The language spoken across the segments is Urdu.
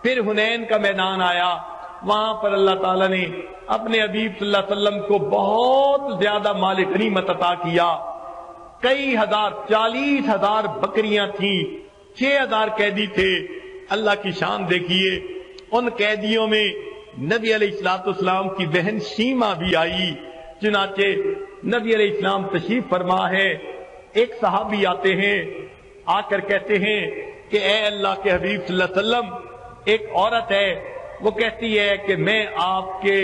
پھر حنین کا میدان آیا، وہاں پر اللہ تعالیٰ نے اپنے حبیب صلی اللہ علیہ وسلم کو بہت زیادہ مال غنیمت عطا کیا، کئی ہزار، 40,000 بکریاں تھیں، 6,000 قیدی تھے۔ اللہ کی شان دیکھیے، ان قیدیوں میں نبی علیہ السلام کی بہن شیمہ بھی آئی۔ چنانچہ نبی علیہ السلام تشریف فرما ہے، ایک صحابی آتے ہیں، آ کر کہتے ہیں کہ اے اللہ کے حبیب صلی اللہ علیہ وسلم، ایک عورت ہے، وہ کہتی ہے کہ میں آپ کے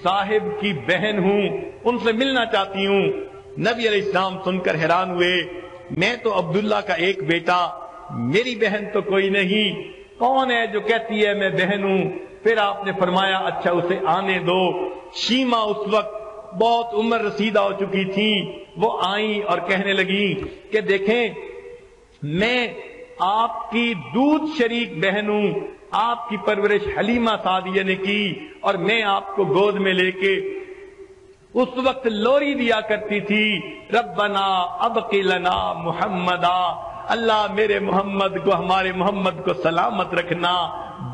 صاحب کی بہن ہوں، ان سے ملنا چاہتی ہوں۔ نبی علیہ السلام سن کر حیران ہوئے، میں تو عبداللہ کا ایک بیٹا، میری بہن تو کوئی نہیں، کون ہے جو کہتی ہے میں بہن ہوں؟ پھر آپ نے فرمایا اچھا اسے آنے دو۔ شیمہ اس وقت بہت عمر رسیدہ ہو چکی تھی، وہ آئیں اور کہنے لگی کہ دیکھیں میں آپ کی دودھ شریک بہن ہوں، آپ کی پرورش حلیمہ سعدیہ نے کی، اور میں آپ کو گود میں لے کے اس وقت لوری دیا کرتی تھی، ربنا ابقی لنا محمدا، اللہ میرے محمد کو، ہمارے محمد کو سلامت رکھنا،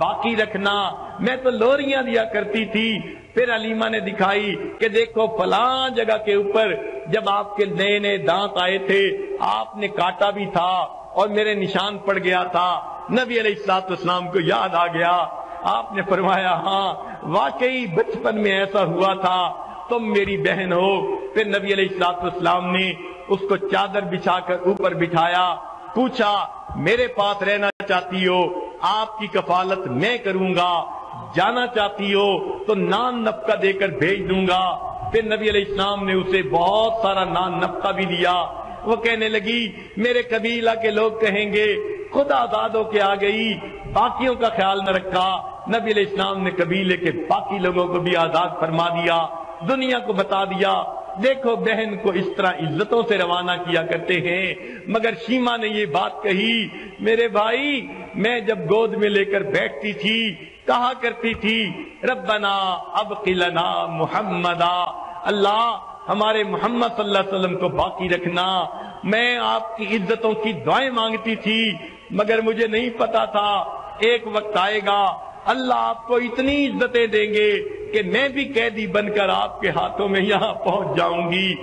باقی رکھنا۔ میں تو لوریاں دیا کرتی تھی۔ پھر علیمہ نے دکھائی کہ دیکھو فلاں جگہ کے اوپر جب آپ کے نئے نئے دانت آئے تھے آپ نے کاٹا بھی تھا اور میرے نشان پڑ گیا تھا۔ نبی علیہ السلام کو یاد آ گیا، آپ نے فرمایا ہاں واقعی بچپن میں ایسا ہوا تھا، تم میری بہن ہو۔ پھر نبی علیہ السلام نے اس کو چادر بچھا کر اوپر بٹھایا، پوچھا میرے پاس رہنا چاہتی ہو؟ آپ کی کفالت میں کروں گا، جانا چاہتی ہو تو نان نفقہ دے کر بھیج دوں گا۔ پھر نبی علیہ السلام نے اسے بہت سارا نان نفقہ بھی دیا۔ وہ کہنے لگی میرے قبیلہ کے لوگ کہیں گے خود آزاد ہو کے آ گئی، باقیوں کا خیال نہ رکھا۔ نبی علیہ السلام نے قبیلے کے باقی لوگوں کو بھی آزاد فرما دیا، دنیا کو بتا دیا دیکھو بہن کو اس طرح عزتوں سے روانہ کیا کرتے ہیں۔ مگر شیمہ نے یہ بات کہی، میرے بھائی میں جب گود میں لے کر بیٹھتی تھی کہا کرتی تھی ربنا ابقی لنا محمدا، اللہ ہمارے محمد صلی اللہ علیہ وسلم کو باقی رکھنا۔ میں آپ کی عزتوں کی دعائیں مانگتی تھی، مگر مجھے نہیں پتا تھا ایک وقت آئے گا اللہ آپ کو اتنی عزتیں دیں گے کہ میں بھی قیدی بن کر آپ کے ہاتھوں میں یہاں پہنچ جاؤں گی۔